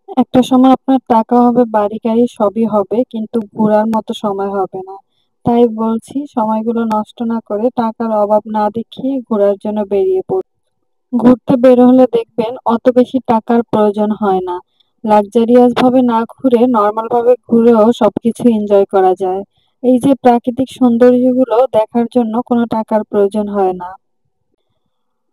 একটা সময় আপনার টাকা হবে, বাড়ি-গাড়ি সবই হবে, কিন্তু ঘোরার মতো সময় হবে না। তাই বলছি সময়গুলো নষ্ট না করে টাকার অভাব না দেখিয়ে ঘোরার জন্য বেরিয়ে পড়ুন। ঘুরতে বের হলে দেখবেন অত বেশি টাকার প্রয়োজন হয় না। লাক্সারিয়াস ভাবে না ঘুরে নরমাল ভাবে ঘুরেও সবকিছু এনজয় করা যায়। এই যে প্রাকৃতিক সৌন্দর্যগুলো দেখার জন্য কোনো টাকার প্রয়োজন হয় না।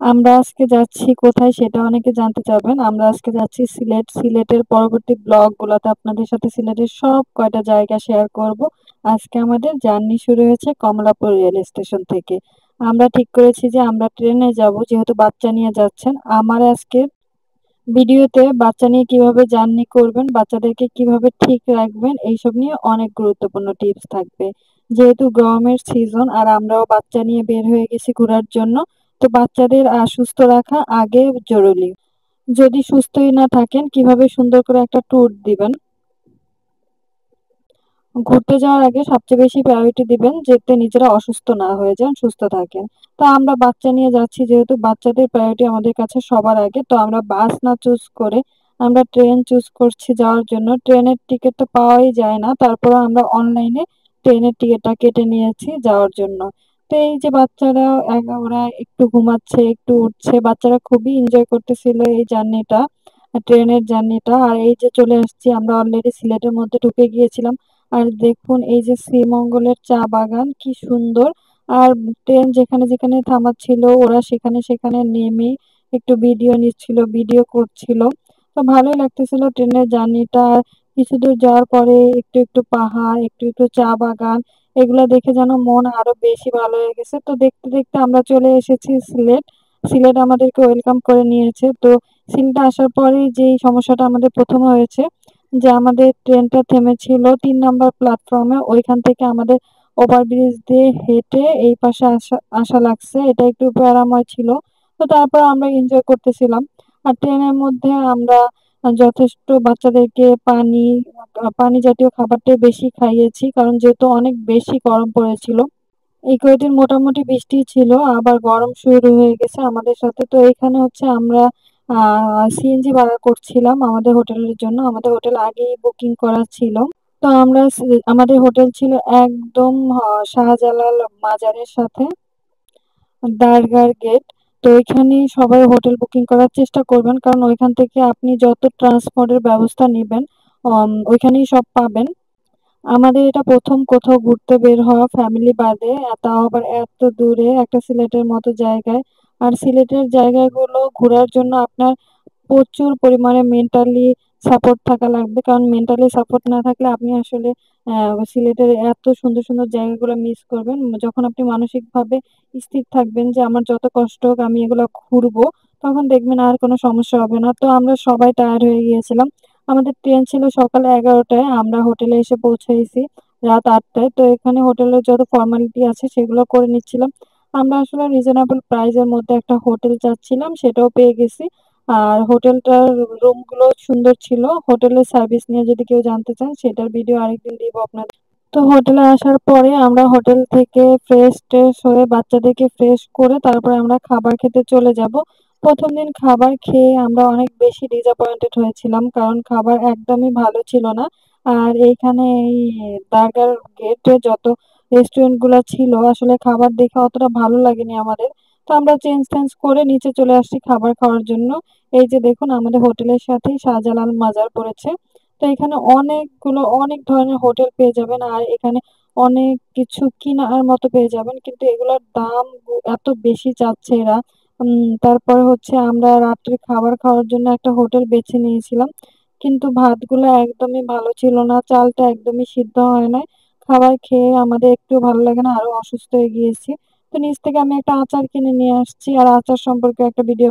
আমরা আজকে যাচ্ছি কোথায় সেটা অনেকে জানতে চাবেন। আমরা আজকে যাচ্ছি সিলেট। সিলেটের পরবর্তী ব্লগগুলোতে আপনাদের সাথে সিলেটের সব কয়টা জায়গা শেয়ার করব। আজকে আমাদের জার্নি শুরু হয়েছে কমলাপুর রেল স্টেশন থেকে। আমরা ঠিক করেছি যে আমরা ট্রেনে যাব, যেহেতু বাচ্চা নিয়ে যাচ্ছেন। আমার আজকের ভিডিওতে বাচ্চা নিয়ে কিভাবে জার্নি করবেন, বাচ্চাদেরকে কিভাবে ঠিক রাখবেন এইসব নিয়ে অনেক গুরুত্বপূর্ণ টিপস থাকবে। যেহেতু গরমের সিজন আর আমরাও বাচ্চা নিয়ে বের হয়ে গেছি ঘোরার জন্য, তো বাচ্চাদের সুস্থ রাখা আগে জরুরি। যদি সুস্থই না থাকেন কিভাবে সুন্দর করে একটা ট্যুর দিবেন? ঘুরতে যাওয়ার আগে সবচেয়ে বেশি প্রায়োরিটি দিবেন যাতে নিজেরা অসুস্থ না হয়ে যান, সুস্থ থাকেন। তো আমরা বাচ্চা নিয়ে যাচ্ছি, যেহেতু বাচ্চাদের প্রায়োরিটি আমাদের কাছে সবার আগে, তো আমরা বাস না চুজ করে আমরা ট্রেন চুজ করছি যাওয়ার জন্য। ট্রেনের টিকিট তো পাওয়াই যায় না, তারপরে আমরা অনলাইনে ট্রেনের টিকিটটা কেটে নিয়েছি যাওয়ার জন্য। তো এই যে বাচ্চারা ওরা একটু ঘুমাচ্ছে, একটু উঠছে, বাচ্চারা খুবই এনজয় করতেছিল এই জার্নিটা, ট্রেনের জার্নিটা। আর এই যে চলে আসছি, আমরা অলরেডি সিলেটের মধ্যে ঢুকে গিয়েছিলাম। আর দেখুন এই যে শ্রীমঙ্গলের চা বাগান কি সুন্দর। আর ট্রেন যেখানে যেখানে থামাচ্ছিল ওরা সেখানে সেখানে নেমে একটু ভিডিও নিচ্ছিল, ভিডিও করছিল। তো ভালোই লাগতেছিল ট্রেনের জার্নিটা। কিছু দূর যাওয়ার পরে একটু একটু পাহাড়, একটু একটু চা বাগান, এগুলা দেখে যেন মন আরো বেশি ভালো হয়ে গেছে। তো দেখতে দেখতে আমরা চলে এসেছি সিলেট। সিলেট আমাদেরকে ওয়েলকাম করে নিয়েছে। তো সিলেটে আসার পরেই যেই সমস্যাটা আমাদের প্রথমে হয়েছে, যে আমাদের ট্রেনটা থেমেছিল ৩ নাম্বার প্ল্যাটফর্মে। ওইখান থেকে আমাদের ওভারব্রিজ দিয়ে হেঁটে এই পাশে আসা আসা লাগছে। এটা একটু প্যারাময় ছিল। তো তারপর আমরা এনজয় করতেছিলাম। আর ট্রেনের মধ্যে আমরা যথেষ্ট বাচ্চাদেরকে পানি জাতীয় খাবারটাই বেশি খাইয়েছি। কারণ যেহেতু অনেক বেশি গরম পড়েছিল। এই কয়দিন মোটামুটি বৃষ্টি ছিল, আবার গরম শুরু হয়ে গেছে আমাদের সাথে। তো এখানে হচ্ছে আমরা সিএনজি ভাড়া করছিলাম আমাদের হোটেলের জন্য। আমাদের হোটেল আগেই বুকিং করা ছিল। তো আমরা আমাদের হোটেল ছিল একদম শাহজালাল মাজারের সাথে, দারগার গেট। তো ওইখানেই সবাই হোটেল বুকিং করার চেষ্টা করবেন, কারণ ওইখান থেকে আপনি যত ট্রান্সপোর্টের ব্যবস্থা নিবেন ওইখানেই সব পাবেন। আমাদের এটা ১ম কোথাও ঘুরতে বের হওয়া ফ্যামিলি বাদে, তাও আবার এত দূরে একটা সিলেটের মতো জায়গায়। আর সিলেটের জায়গাগুলো ঘোরার জন্য আপনার প্রচুর পরিমাণে মেন্টালি সাপোর্ট থাকা লাগবে। কারণ মেন্টালি সাপোর্ট না থাকলে আপনি আসলে সিলেটের এত সুন্দর, সুন্দর জায়গাগুলো মিস করবেন। যখন আপনি মানসিকভাবে স্থির থাকবেন যে আমার যত কষ্ট হোক আমি এগুলো ঘুরবো, তখন দেখবেন আর কোনো সমস্যা হবে না। তো আমরা সবাই টায়ার্ড হয়ে গিয়েছিলাম। আমাদের ট্রেন ছিল সকালে ১১টায়, আমরা হোটেলে এসে পৌঁছেছি রাত ৮টায়। তো এখানে হোটেলের যত ফর্মালিটি আছে সেগুলো করে নিচ্ছিলাম। আমরা আসলে রিজনেবল প্রাইসের মধ্যে একটা হোটেল চাচ্ছিলাম, সেটাও পেয়ে গেছি। আর হোটেলটার রুমগুলো সুন্দর ছিল। হোটেলের সার্ভিস নিয়ে যদি কেউ জানতে চান সেটার ভিডিও আরেকদিন দিব আপনাদের। তো হোটেলে আসার পরে আমরা হোটেল থেকে ফ্রেশ-ট্রেশ হয়ে বাচ্চাদেরকে ফ্রেশ করে তারপরে আমরা খাবার খেতে চলে যাব। ১ম দিন খাবার খেয়ে আমরা অনেক বেশি ডিসঅ্যাপয়েন্টেড হয়েছিলাম, কারণ খাবার একদমই ভালো ছিল না। আর এইখানে এই বার্গার গেটে যত রেস্টুরেন্ট গুলা ছিল আসলে খাবার দেখে অতটা ভালো লাগেনি আমাদের। তো আমরা চেঞ্জ করে নিচে চলে আসছি খাবার খাওয়ার জন্য। এই যে দেখুন আমাদের হোটেলের সাথেই শাহজালাল মাজার পড়েছে। তো এখানে অনেক ধরনের হোটেল পেয়ে যাবেন। আর এখানে অনেক কিছু কিনার মতো পেয়ে যাবেন। কিন্তু এগুলোর দাম এত বেশি চাচ্ছে এরা। তারপরে হচ্ছে আমরা রাত্রে খাবার খাওয়ার জন্য একটা হোটেল বেছে নিয়েছিলাম। কিন্তু ভাতগুলো একদমই ভালো ছিল না। চালটা একদমই সিদ্ধ হয় নাই। খাবার খেয়ে আমাদের একটু ভালো লাগে না, আরো অসুস্থ হয়ে গিয়েছি। তো নিচ থেকে আমি একটা আচার কিনে নিয়ে আসছি। আর আচার সম্পর্কে একটা ভিডিও